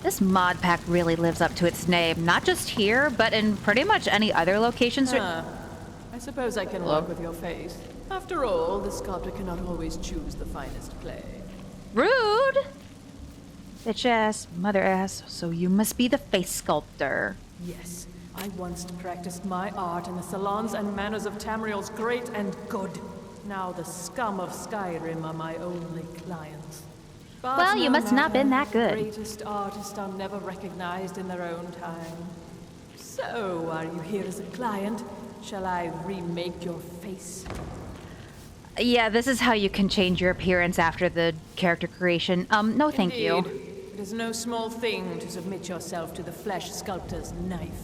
this Modpack really lives up to its name, not just here, but in pretty much any other locations. I suppose I can work with your face. After all, the sculptor cannot always choose the finest clay. Rude! Bitch ass, mother ass, so you must be the face sculptor. Yes, I once practiced my art in the salons and manners of Tamriel's great and good. Now the scum of Skyrim are my only clients. But Well, you must not been that good. The greatest artists are never recognized in their own time. So, are you here as a client? Shall I remake your face? Yeah, this is how you can change your appearance after the character creation. No thank you. It is no small thing to submit yourself to the flesh sculptor's knife.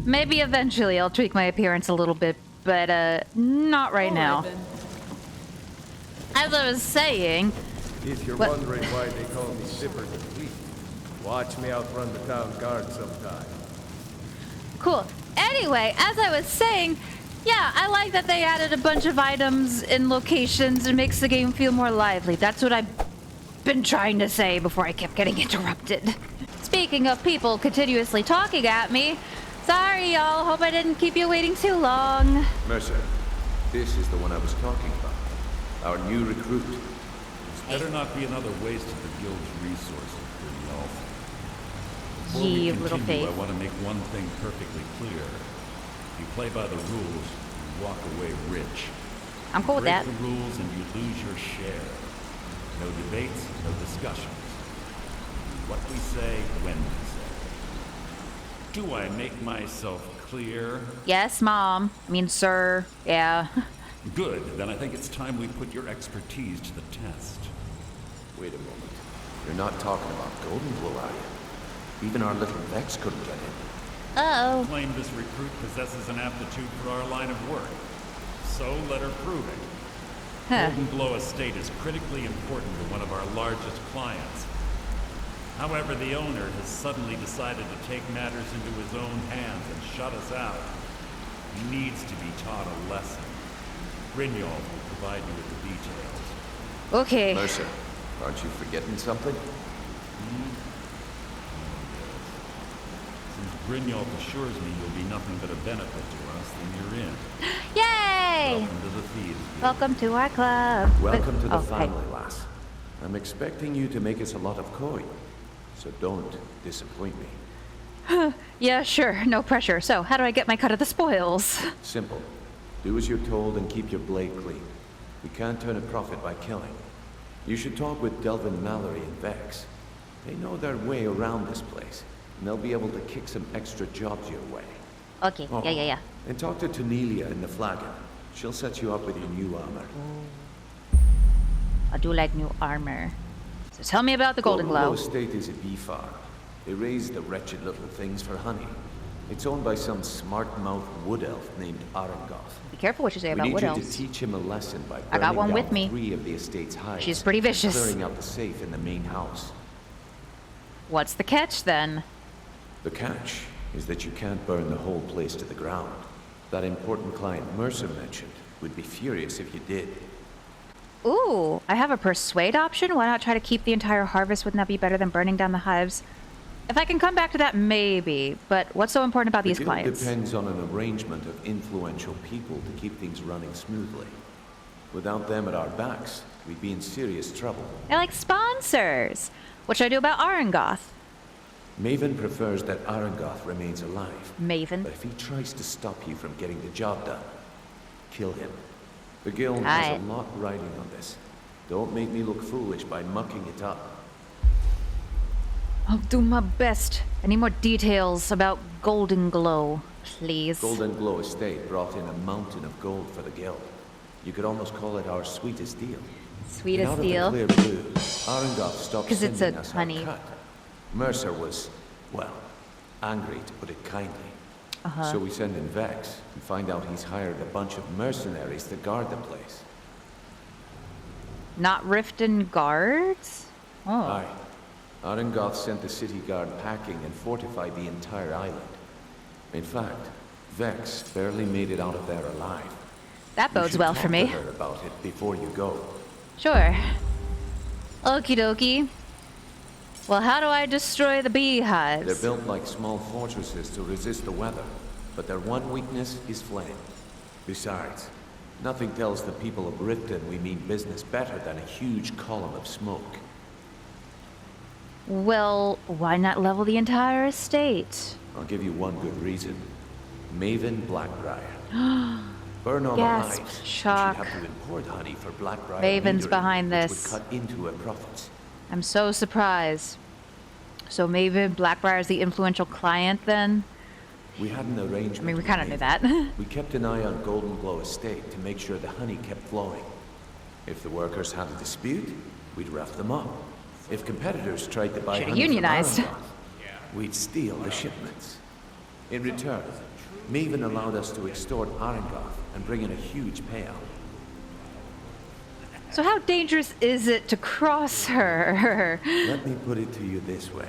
Maybe eventually I'll tweak my appearance a little bit, but not right now. Then. As I was saying... If you're What? wondering why they call me Zipper the Fleet, watch me outrun the town guard sometime. Cool. Anyway, as I was saying, yeah, I like that they added a bunch of items in locations and makes the game feel more lively. That's what I've been trying to say before I kept getting interrupted. Speaking of people continuously talking at me, sorry y'all, hope I didn't keep you waiting too long. Mercer, this is the one I was talking about. Our new recruit. Better not be another waste of the guild's resources, Brynjolf. Before Ye we little continue, faith. I want to make one thing perfectly clear. If you play by the rules, you walk away rich. I'm cool with Break that. the rules and you lose your share. No debates, no discussions. What we say, when we say. Do I make myself clear? Yes, Mom. I mean, sir. Yeah. Good. Then I think it's time we put your expertise to the test. Wait a moment. You're not talking about Golden Glow, are you? Even our little Vex couldn't get in. Uh-oh. Claim this recruit possesses an aptitude for our line of work. So let her prove it. Huh. Golden Glow Estate is critically important to one of our largest clients. However, the owner has suddenly decided to take matters into his own hands and shut us out. He needs to be taught a lesson. Brynjolf will provide you with the details. Okay. Mercer, aren't you forgetting something? Since Brynjolf assures me you'll be nothing but a benefit to us, then you're in. Yay! Welcome to the Thieves Guild. Welcome to our club. Welcome to the Oh, hey. family, lass. I'm expecting you to make us a lot of coin, so don't disappoint me. Yeah, sure. No pressure. So, how do I get my cut of the spoils? Simple. Do as you're told and keep your blade clean. We can't turn a profit by killing. You should talk with Delvin Mallory and Vex. They know their way around this place, and they'll be able to kick some extra jobs your way. Okay. Oh, Yeah. And talk to Tanelia in the Flagon. She'll set you up with your new armor. I do like new armor. So tell me about the Golden Glow. Estate is a bee farm. They raise the wretched little things for honey. It's owned by some smart-mouthed wood elf named Arangoth. Be careful what you say We about need wood you elves. to teach him a lesson by I got burning one down with me. 3 of the estate's hives. She's pretty vicious. Clearing out the safe in the main house. What's the catch then? The catch is that you can't burn the whole place to the ground. That important client Mercer mentioned would be furious if you did. Ooh, I have a persuade option. Why not try to keep the entire harvest? Wouldn't that be better than burning down the hives? If I can come back to that, maybe. But what's so important about these The guild clients? depends on an arrangement of influential people to keep things running smoothly. Without them at our backs, we'd be in serious trouble. They're like sponsors. What should I do about Arangoth? Maven prefers that Arangoth remains alive. Maven. But if he tries to stop you from getting the job done, kill him. The guild Aye. has a lot riding on this. Don't make me look foolish by mucking it up. I'll do my best. I need more details about Golden Glow, please. Golden Glow Estate brought in a mountain of gold for the guild. You could almost call it our sweetest deal. Sweetest And out deal. of the clear blue, Arangoth stopped 'Cause it's sending a us honey. our cut. Mercer was, well, angry to put it kindly. So we send in Vex and find out he's hired a bunch of mercenaries to guard the place. Not Riften guards? Oh. Aye. Arangoth sent the city guard packing and fortified the entire island. In fact, Vex barely made it out of there alive. That You bodes should well talk for to me. her about it before you go. Sure. Okie dokie. Well, how do I destroy the beehives? They're built like small fortresses to resist the weather, but their one weakness is flame. Besides, nothing tells the people of Riften we mean business better than a huge column of smoke. Well, why not level the entire estate? I'll give you one good reason. Maven Blackbriar. Burn all Gasp, the hives. shock. You'd have to import honey for Blackbriar Maven's leader, behind which this. would cut into her profits. I'm so surprised. So Maven Blackbriar is the influential client then? We had an arrangement. I mean, we with kind of knew Maven. that. We kept an eye on Golden Glow Estate to make sure the honey kept flowing. If the workers had a dispute, we'd rough them up. If competitors tried to buy Should've honey unionized. from Arendelle, we'd steal the shipments. In return, Maven allowed us to extort Arengoth and bring in a huge payout. So how dangerous is it to cross her? Let me put it to you this way.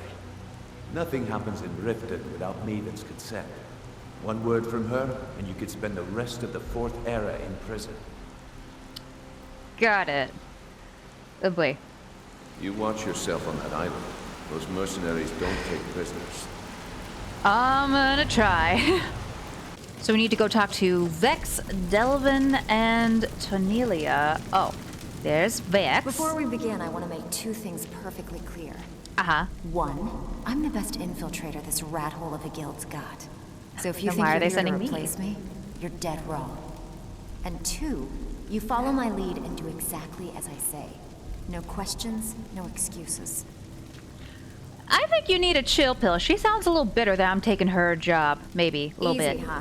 Nothing happens in Riften without Maven's consent. One word from her, and you could spend the rest of the Fourth Era in prison. Got it. Oh boy. You watch yourself on that island. Those mercenaries don't take prisoners. I'm gonna try. So we need to go talk to Vex, Delvin, and Tonelia. Oh, there's Vex. Before we begin, I want to make two things perfectly clear. Uh-huh. One, I'm the best infiltrator this rat hole of a guild's got. So if you Then think why are you're they here to sending me? replace me, you're dead wrong. And two, you follow my lead and do exactly as I say. No questions, no excuses. I think you need a chill pill. She sounds a little bitter that I'm taking her job. Maybe. A little Easy, bit. huh?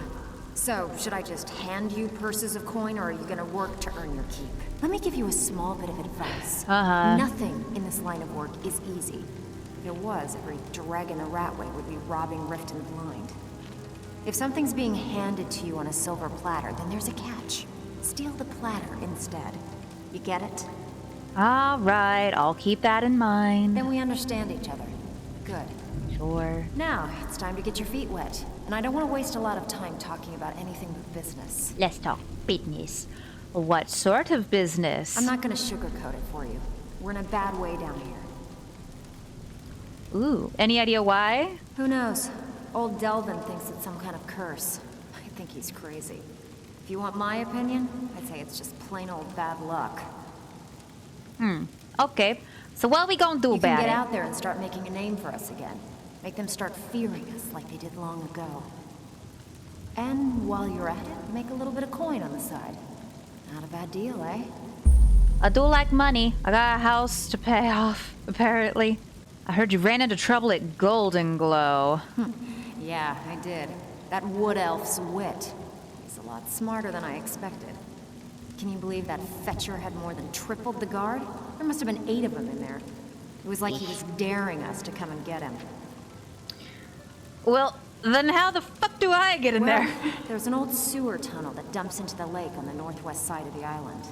So, should I just hand you purses of coin, or are you gonna work to earn your keep? Let me give you a small bit of advice. Nothing in this line of work is easy. If it was, every dragon a ratway would be robbing Riften blind. If something's being handed to you on a silver platter, then there's a catch. Steal the platter instead. You get it? All right, I'll keep that in mind. Then we understand each other. Good. Sure. Now, it's time to get your feet wet. And I don't want to waste a lot of time talking about anything but business. Let's talk business. What sort of business? I'm not going to sugarcoat it for you. We're in a bad way down here. Ooh, any idea why? Who knows? Old Delvin thinks it's some kind of curse. I think he's crazy. If you want my opinion, I'd say it's just plain old bad luck. Okay, so what are we gonna do You can about get it? out there and start making a name for us again. Make them start fearing us like they did long ago. And while you're at it, make a little bit of coin on the side. Not a bad deal, eh? I do like money. I got a house to pay off, apparently. I heard you ran into trouble at Golden Glow. Yeah, I did. That wood elf's wit. He's a lot smarter than I expected. Can you believe that fetcher had more than tripled the guard? There must have been 8 of them in there. It was like he was daring us to come and get him. Well, then how the fuck do I get in there? There's an old sewer tunnel that dumps into the lake on the northwest side of the island.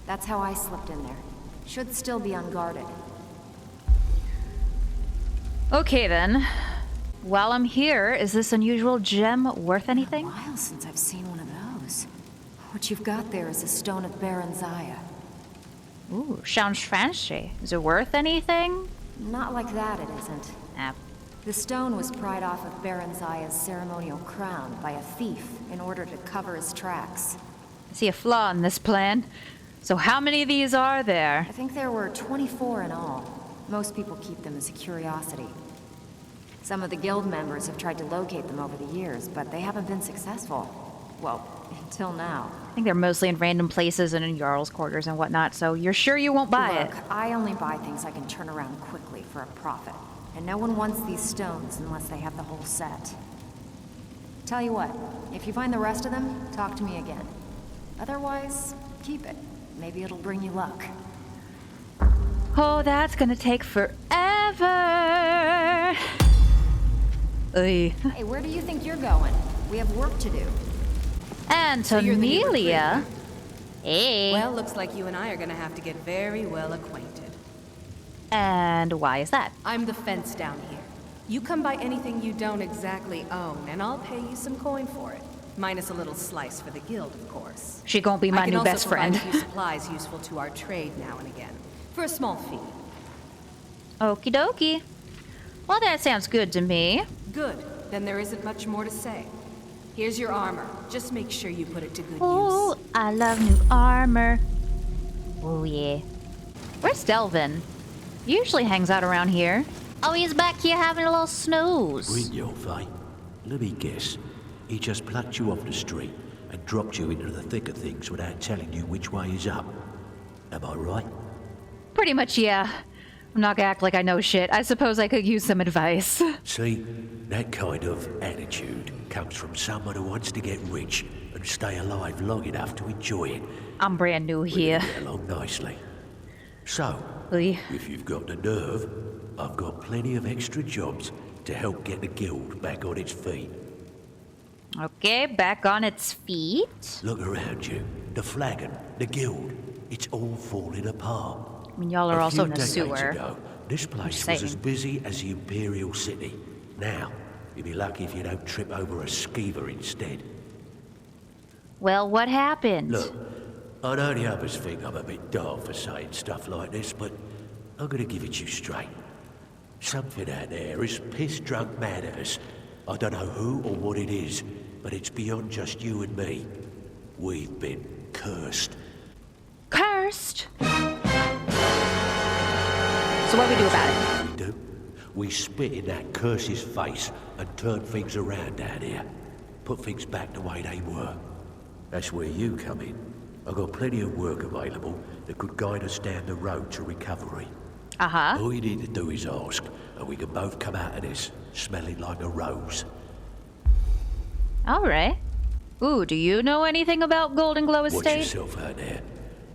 That's how I slipped in there. Should still be unguarded. Okay then. While I'm here, is this unusual gem worth anything? A while since I've seen one of those. What you've got there is a stone of Baron Zaya. Ooh, sounds fancy. Is it worth anything? Not like that, it isn't. Ah, The stone was pried off of Baron Zaya's ceremonial crown by a thief in order to cover his tracks. I see a flaw in this plan. So how many of these are there? I think there were 24 in all. Most people keep them as a curiosity. Some of the guild members have tried to locate them over the years, but they haven't been successful. Well, until now. I think they're mostly in random places and in Jarl's quarters and whatnot, so you're sure you won't buy it? Look, I only buy things I can turn around quickly for a profit. And no one wants these stones unless they have the whole set. Tell you what, if you find the rest of them, talk to me again. Otherwise, keep it. Maybe it'll bring you luck. Oh, that's gonna take forever. Oy. Hey, where do you think you're going? We have work to do. And you're the new Tonelia. Hey. Well, looks like you and I are gonna have to get very well acquainted. And why is that? I'm the fence down here. You come by anything you don't exactly own, and I'll pay you some coin for it. Minus a little slice for the guild, of course. She gonna be my I can new also best provide friend. a few supplies useful to our trade now and again, for a small fee. Okie dokie. Well, that sounds good to me. Good. Then there isn't much more to say. Here's your armor. Just make sure you put it to good Oh, use. I love new armor. Oh, yeah. Where's Delvin? He usually hangs out around here. Oh, he's back here having a little snooze. Brynjolf, eh? Let me guess. He just plucked you off the street and dropped you into the thick of things without telling you which way is up. Am I right? Pretty much, yeah. I'm not gonna act like I know shit. I suppose I could use some advice. See, that kind of attitude comes from someone who wants to get rich and stay alive long enough to enjoy it. I'm brand new We're here. gonna get along nicely. So, Lee. if you've got the nerve, I've got plenty of extra jobs to help get the guild back on its feet. Okay, back on its feet. Look around you. The flagon, the guild, it's all falling apart. I mean, y'all are A also few in a decades sewer. ago, this place saying. was as busy as the Imperial City. Now, you'd be lucky if you don't trip over a skeever instead. Well, what happened? Look, I know the others think I'm a bit daft for saying stuff like this, but I'm gonna give it you straight. Something out there is piss-drunk mad at us. I don't know who or what it is, but it's beyond just you and me. We've been cursed. Cursed? So what do we do about it? We do. We spit in that curse's face and turn things around down here. Put things back the way they were. That's where you come in. I've got plenty of work available that could guide us down the road to recovery. Uh-huh. All you need to do is ask, and we can both come out of this smelling like a rose. All right. Ooh, do you know anything about Golden Glow Watch Estate? yourself out there.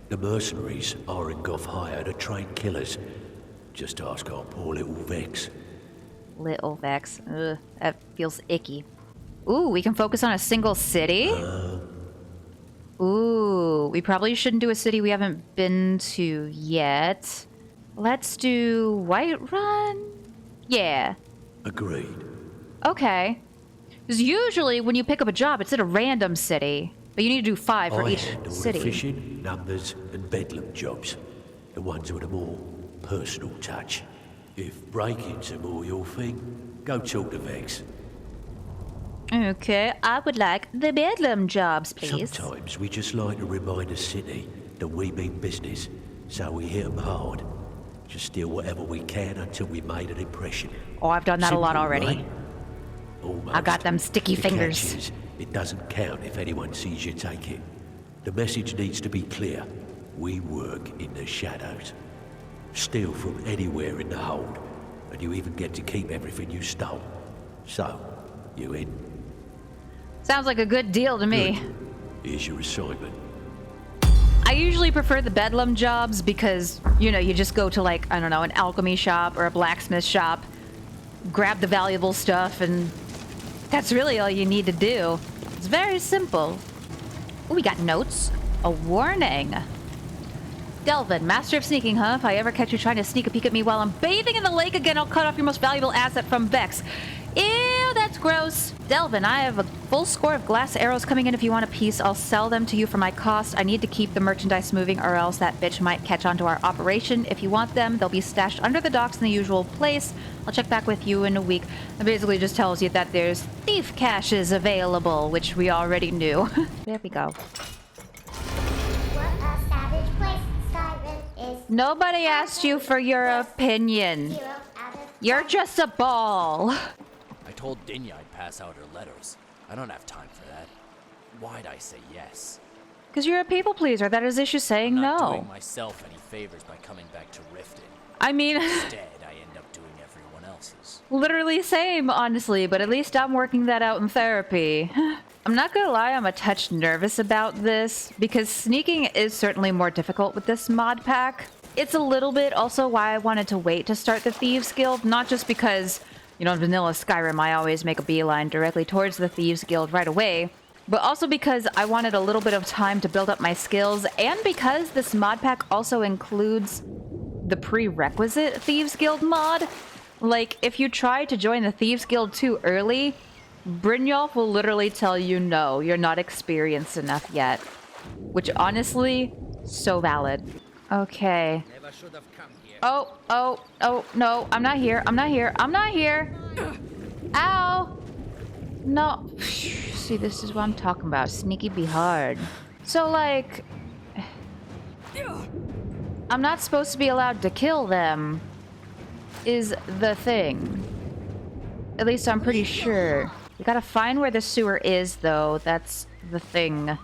The mercenaries are in Goth hire to train killers. Just ask our poor little Vex. Little Vex. Ugh, that feels icky. Ooh, we can focus on a single city? Ooh, we probably shouldn't do a city we haven't been to yet. Let's do Whiterun? Yeah. Agreed. Okay. Because usually when you pick up a job, it's at a random city. But you need to do 5 for I each handle the city. fishing, numbers, and bedlam jobs. The ones with a more personal touch. If break-ins are more your thing, go talk to Vex. Okay, I would like the bedlam jobs, please. Sometimes we just like to remind the city that we mean business, so we hit 'em hard. Just steal whatever we can until we made an impression. Oh, I've done that a lot Simple, already. right? Almost. I got them sticky The fingers. catch is, it doesn't count if anyone sees you take it. The message needs to be clear. We work in the shadows. Steal from anywhere in the hold, and you even get to keep everything you stole. So, you in? Sounds like a good deal to me. Good. Here's your assignment. I usually prefer the bedlam jobs because, you know, you just go to like, I don't know, an alchemy shop or a blacksmith shop, grab the valuable stuff, and that's really all you need to do. It's very simple. Ooh, we got notes. A warning. Delvin, master of sneaking, huh? If I ever catch you trying to sneak a peek at me while I'm bathing in the lake again, I'll cut off your most valuable asset from Vex. Ew, that's gross. Delvin, I have a full score of glass arrows coming in. If you want a piece, I'll sell them to you for my cost. I need to keep the merchandise moving or else that bitch might catch on to our operation. If you want them, they'll be stashed under the docks in the usual place. I'll check back with you in a week. It basically just tells you that there's thief caches available, which we already knew. There we go. What a savage place Skyrim is. Nobody asked you for your opinion. 0 out of You're just a ball. I told Dinya I'd pass out her letters. I don't have time for that. Why'd I say yes? Because you're a people pleaser. That is issue saying I'm not no. doing myself any favors by coming back to Riften. I mean, Instead, I end up doing everyone else's. literally same, honestly, but at least I'm working that out in therapy. I'm not gonna lie, I'm a touch nervous about this, because sneaking is certainly more difficult with this mod pack. It's a little bit also why I wanted to wait to start the Thieves Guild, not just because, you know, in vanilla Skyrim I always make a beeline directly towards the Thieves Guild right away, but also because I wanted a little bit of time to build up my skills, and because this mod pack also includes the prerequisite Thieves Guild mod. Like, if you try to join the Thieves Guild too early, Brynjolf will literally tell you no, you're not experienced enough yet. Which honestly, so valid. Okay. Never should have come here. Oh, no, I'm not here. I'm not here. I'm not here. Ow. No. See, this is what I'm talking about. Sneaky be hard. So, like, I'm not supposed to be allowed to kill them, is the thing. At least I'm pretty sure. We gotta find where the sewer is, though. That's the thing.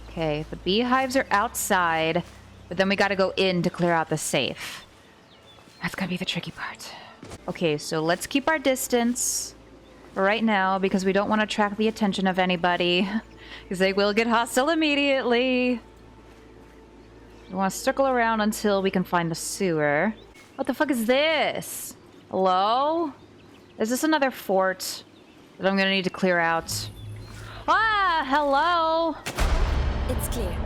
Okay, the beehives are outside, but then we gotta go in to clear out the safe. That's gonna be the tricky part. Okay, so let's keep our distance for right now, because we don't want to attract the attention of anybody, because they will get hostile immediately. We want to circle around until we can find the sewer. What the fuck is this? Hello? Is this another fort that I'm gonna need to clear out? Ah, hello! It's clear.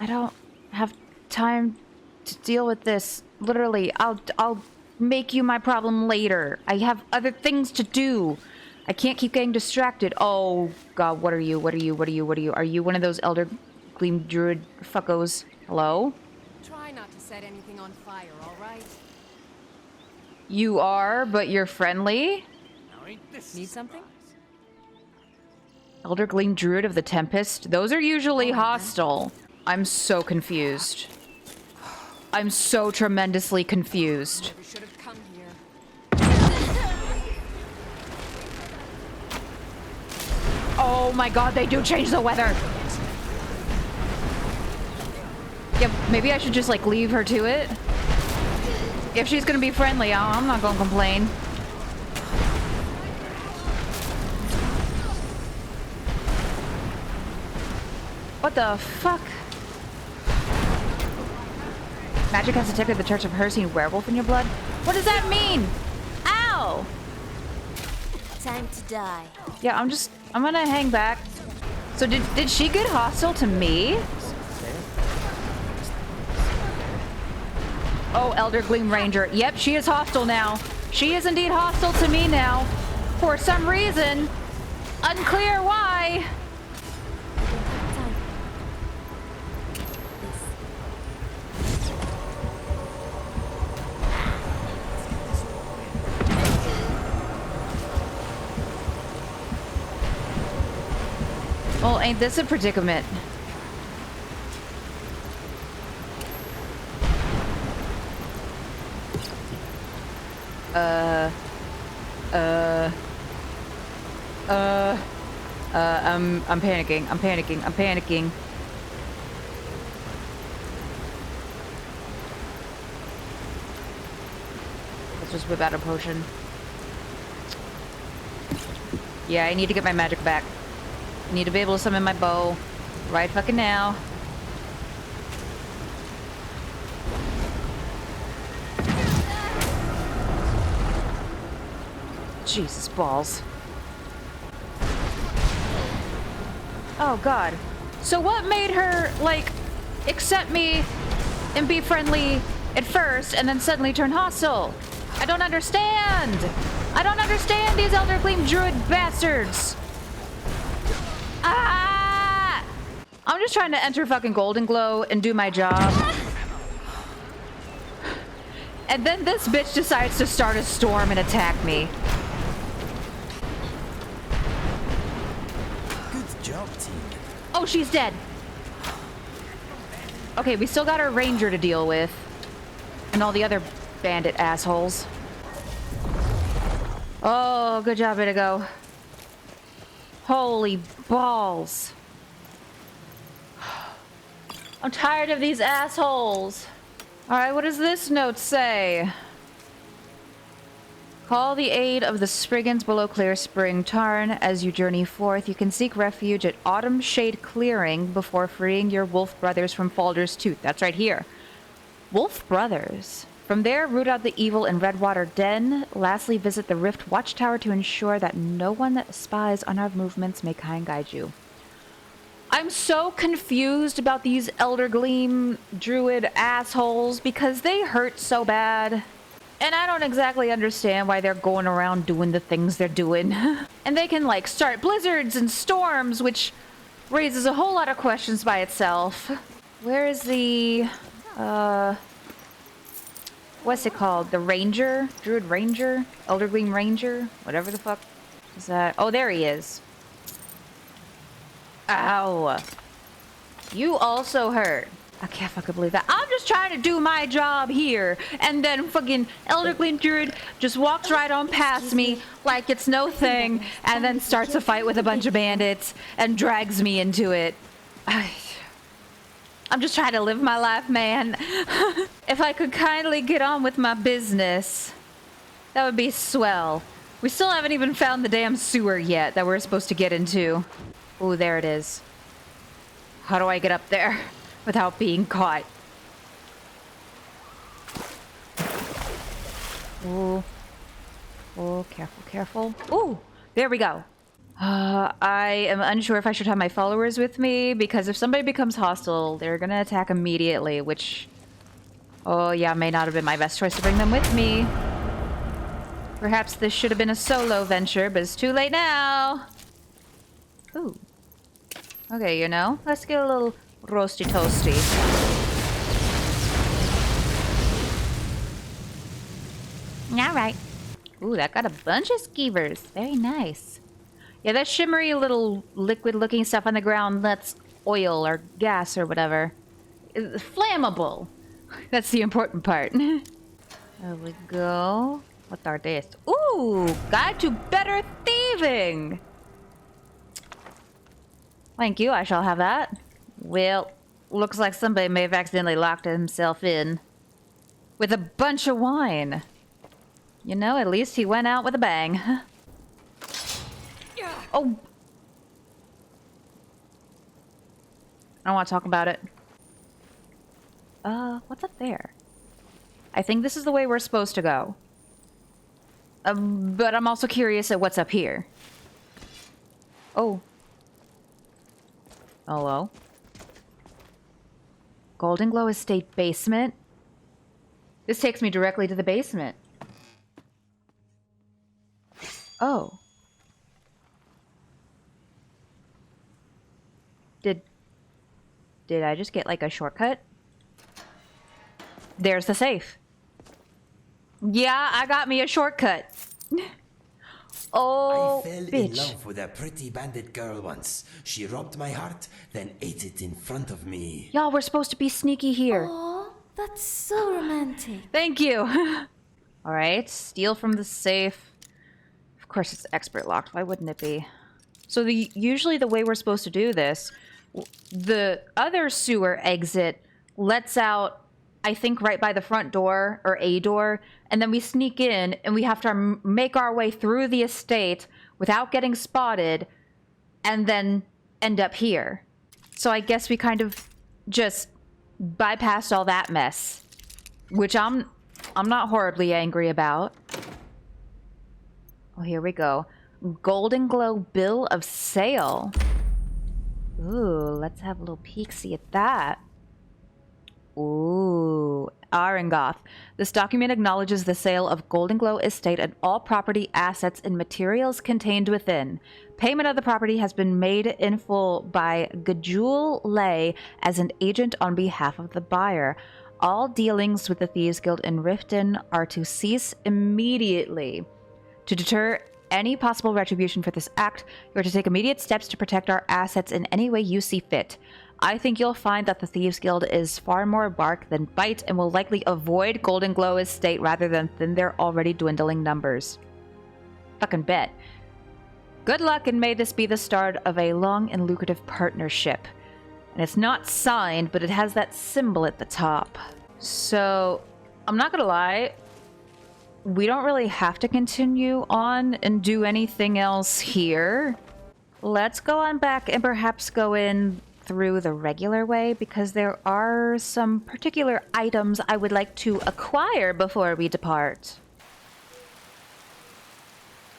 I don't have time to deal with this. Literally, I'll make you my problem later. I have other things to do. I can't keep getting distracted. Oh god, what are you? What are you? What are you? What are you? Are you one of those Elder Gleam Druid fuckos? Hello? Try not to set anything on fire, all right? You are, but you're friendly? Need something? Elder Gleam Druid of the Tempest? Those are usually hostile. I'm so confused. I'm so tremendously confused. We should have come here. Oh my god, they do change the weather! Yeah, maybe I should just, like, leave her to it. If she's gonna be friendly, I'm not gonna complain. What the fuck? Magic has detected the touch of Hersine werewolf in your blood? What does that mean? Ow! Time to die. Yeah, I'm gonna hang back. So did she get hostile to me? Oh, Elder Gleam Ranger. Yep, she is hostile now. She is indeed hostile to me now. For some reason. Unclear why. Well, ain't this a predicament? I'm panicking. I'm panicking. I'm panicking. Let's just whip out a potion. Yeah, I need to get my magic back. I need to be able to summon my bow right fucking now. Jesus balls. Oh god. So what made her, like, accept me and be friendly at first and then suddenly turn hostile? I don't understand! I don't understand these Elder Gleam Druid bastards! Ah! I'm just trying to enter fucking Golden Glow and do my job. And then this bitch decides to start a storm and attack me. Good job, team. Oh, she's dead. Okay, we still got our ranger to deal with. And all the other bandit assholes. Oh, good job, way to go. Holy balls. I'm tired of these assholes. Alright, what does this note say? Call the aid of the Spriggans below Clear Spring Tarn. As you journey forth, you can seek refuge at Autumn Shade Clearing before freeing your wolf brothers from Falder's Tooth. That's right here. Wolf brothers. From there, root out the evil in Redwater Den. Lastly, visit the Rift Watchtower to ensure that no one that spies on our movements may kind guide you. I'm so confused about these Elder Gleam Druid assholes because they hurt so bad. And I don't exactly understand why they're going around doing the things they're doing. And they can, like, start blizzards and storms, which raises a whole lot of questions by itself. Where is the, What's it called? The Ranger? Druid Ranger? Elder Gleam Ranger? Whatever the fuck is that? Oh, there he is. Ow. You also hurt. I can't fucking believe that. I'm just trying to do my job here, and then fucking Elder Gleam Druid just walks right on past me like it's no thing, and then starts a fight with a bunch of bandits and drags me into it. I'm just trying to live my life, man. If I could kindly get on with my business, that would be swell. We still haven't even found the damn sewer yet that we're supposed to get into. Ooh, there it is. How do I get up there without being caught? Ooh. Oh, careful, careful. Ooh, there we go. I am unsure if I should have my followers with me, because if somebody becomes hostile, they're gonna attack immediately, which... Oh yeah, may not have been my best choice to bring them with me. Perhaps this should have been a solo venture, but it's too late now. Ooh. Okay, you know, let's get a little roasty toasty. Alright. Ooh, that got a bunch of skeevers. Very nice. Yeah, that shimmery little liquid-looking stuff on the ground, that's oil or gas or whatever. It's flammable. That's the important part. There we go. What are this? Ooh, guide to better thieving. Thank you, I shall have that. Well, looks like somebody may have accidentally locked himself in with a bunch of wine. You know, at least he went out with a bang. Oh! I don't want to talk about it. What's up there? I think this is the way we're supposed to go. But I'm also curious at what's up here. Oh. Hello? Golden Glow Estate basement? This takes me directly to the basement. Oh. Did I just get like a shortcut? There's the safe. Yeah, I got me a shortcut. Oh, I fell bitch. in love with a pretty bandit girl once. She robbed my heart, then ate it in front of me. Y'all, we're supposed to be sneaky here. Aw, that's so romantic. Thank you. All right, steal from the safe. Of course, it's expert locked. Why wouldn't it be? So usually the way we're supposed to do this, the other sewer exit lets out, I think, right by the front door or a door, and then we sneak in and we have to make our way through the estate without getting spotted and then end up here. So I guess we kind of just bypassed all that mess, which I'm not horribly angry about. Oh, here we go. Golden Glow bill of sale. Ooh, let's have a little peek-see at that. Ooh, Arengoth. This document acknowledges the sale of Golden Glow Estate and all property, assets, and materials contained within. Payment of the property has been made in full by Gajul Lay as an agent on behalf of the buyer. All dealings with the Thieves Guild in Riften are to cease immediately. To deter any possible retribution for this act, you are to take immediate steps to protect our assets in any way you see fit. I think you'll find that the Thieves Guild is far more bark than bite and will likely avoid Golden Glow Estate rather than thin their already dwindling numbers. Fucking bet. Good luck, and may this be the start of a long and lucrative partnership. And it's not signed, but it has that symbol at the top. So, I'm not gonna lie, we don't really have to continue on and do anything else here. Let's go on back and perhaps go in through the regular way, because there are some particular items I would like to acquire before we depart.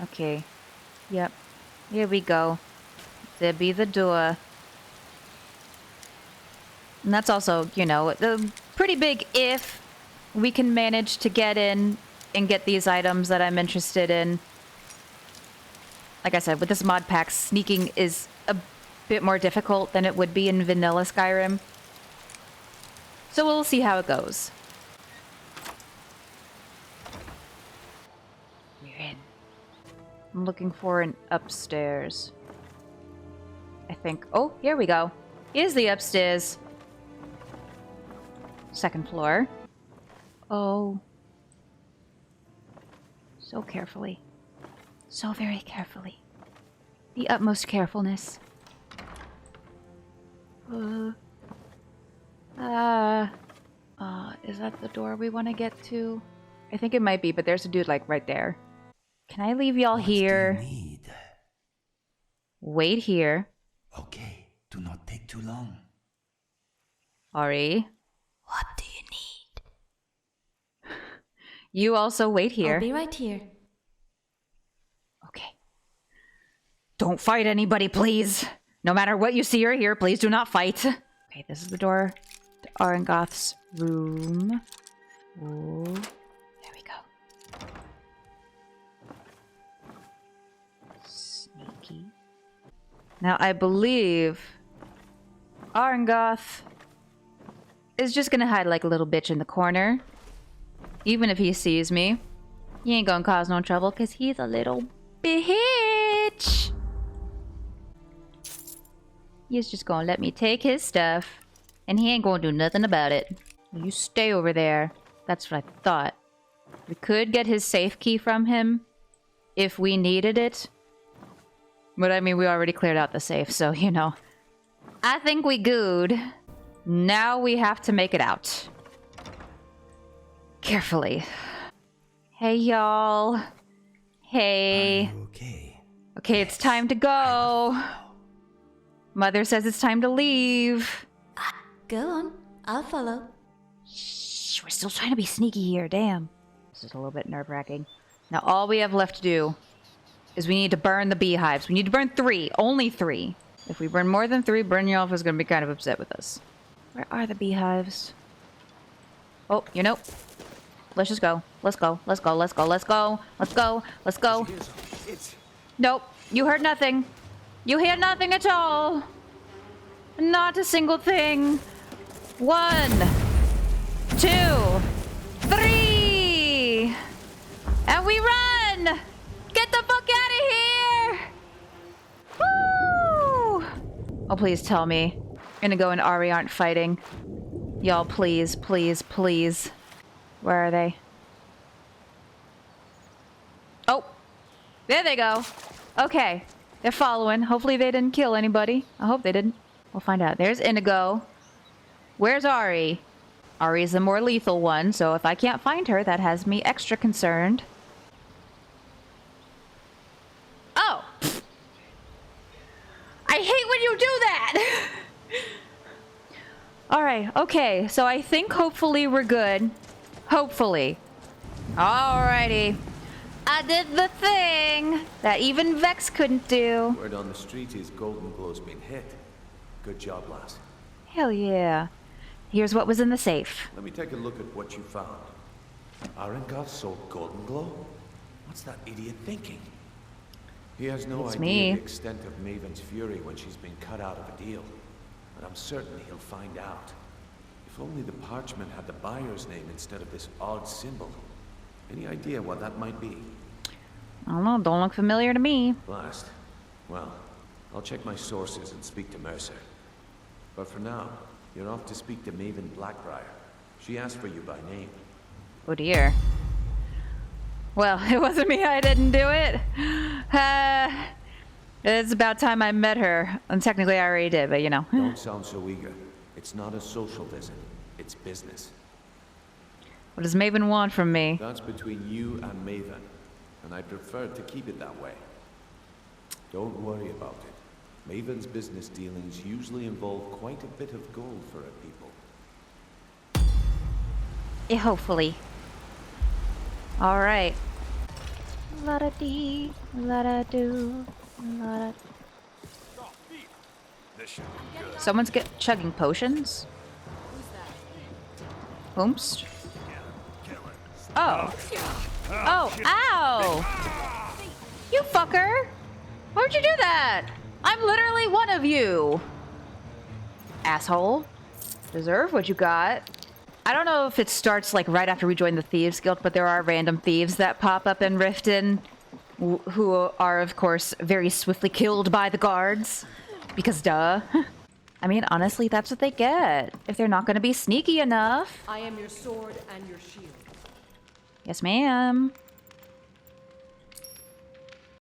Okay. Yep. Here we go. There be the door. And that's also, you know, the pretty big if we can manage to get in and get these items that I'm interested in. Like I said, with this mod pack, sneaking is a bit more difficult than it would be in vanilla Skyrim. So we'll see how it goes. I'm looking for an upstairs. I think. Oh, here we go. Here's the upstairs. Second floor. Oh. So carefully. So very carefully. The utmost carefulness. Is that the door we want to get to? I think it might be, but there's a dude like right there. Can I leave y'all here? What do you need? Wait here. Okay, do not take too long. Ari. What do you need? You also wait here. I'll be right here. Okay. Don't fight anybody, please. No matter what you see or hear, please do not fight. Okay, this is the door to Arengoth's room. Ooh. There we go. Sneaky. Now, I believe Arengoth is just gonna hide like a little bitch in the corner. Even if he sees me. He ain't gonna cause no trouble because he's a little bitch. He's just gonna let me take his stuff. And he ain't gonna do nothing about it. You stay over there. That's what I thought. We could get his safe key from him if we needed it. But I mean, we already cleared out the safe, so, you know. I think we good. Now we have to make it out. Carefully. Hey, y'all. Hey. Are you okay? Okay, it's time to go. Mother says it's time to leave. Go on. I'll follow. Shh, we're still trying to be sneaky here, damn. This is a little bit nerve-wracking. Now all we have left to do is we need to burn the beehives. We need to burn 3. Only 3. If we burn more than 3, Brynjolf is going to be kind of upset with us. Where are the beehives? Oh, you know. Let's just go. Let's go. Let's go. Let's go. Let's go. Let's go. Let's go. Nope. You heard nothing. You hear nothing at all. Not a single thing. 1, 2, 3. And we run. Get the fuck out of here. Woo! Oh, please tell me Inigo and Ari aren't fighting. Y'all, please, please, please. Where are they? Oh, there they go. Okay, they're following. Hopefully they didn't kill anybody. I hope they didn't. We'll find out. There's Inigo. Where's Ari? Ari's the more lethal one, so if I can't find her, that has me extra concerned. Oh! I hate when you do that! Alright, okay, so I think hopefully we're good. Hopefully. Alrighty. I did the thing that even Vex couldn't do. Word on the street is GoldenGlow's been hit. Good job, lass. Hell yeah. Here's what was in the safe. Let me take a look at what you found. Arengoth sold GoldenGlow? What's that idiot thinking? He has no It's idea me. the extent of Maven's fury when she's been cut out of a deal. But I'm certain he'll find out. If only the parchment had the buyer's name instead of this odd symbol. Any idea what that might be? I don't know, don't look familiar to me. Blast. Well, I'll check my sources and speak to Mercer. But for now, you're off to speak to Maven Blackbriar. She asked for you by name. Oh dear. Well, it wasn't me, I didn't do it. It's about time I met her. And technically I already did, but you know. Don't sound so eager. It's not a social visit. It's business. What does Maven want from me? That's between you and Maven. And I prefer to keep it that way. Don't worry about it. Maven's business dealings usually involve quite a bit of gold for her people. Yeah, hopefully. Alright. La-da-dee, la-da-do, la-da... Someone's chugging potions? Oops. Oh. Oh, ow! You fucker! Why'd you do that? I'm literally one of you! Asshole. Deserve what you got. I don't know if it starts like right after we join the Thieves Guild, but there are random thieves that pop up in Riften who are, of course, very swiftly killed by the guards. Because duh. I mean, honestly, that's what they get if they're not going to be sneaky enough. I am your sword and your shield. Yes, ma'am.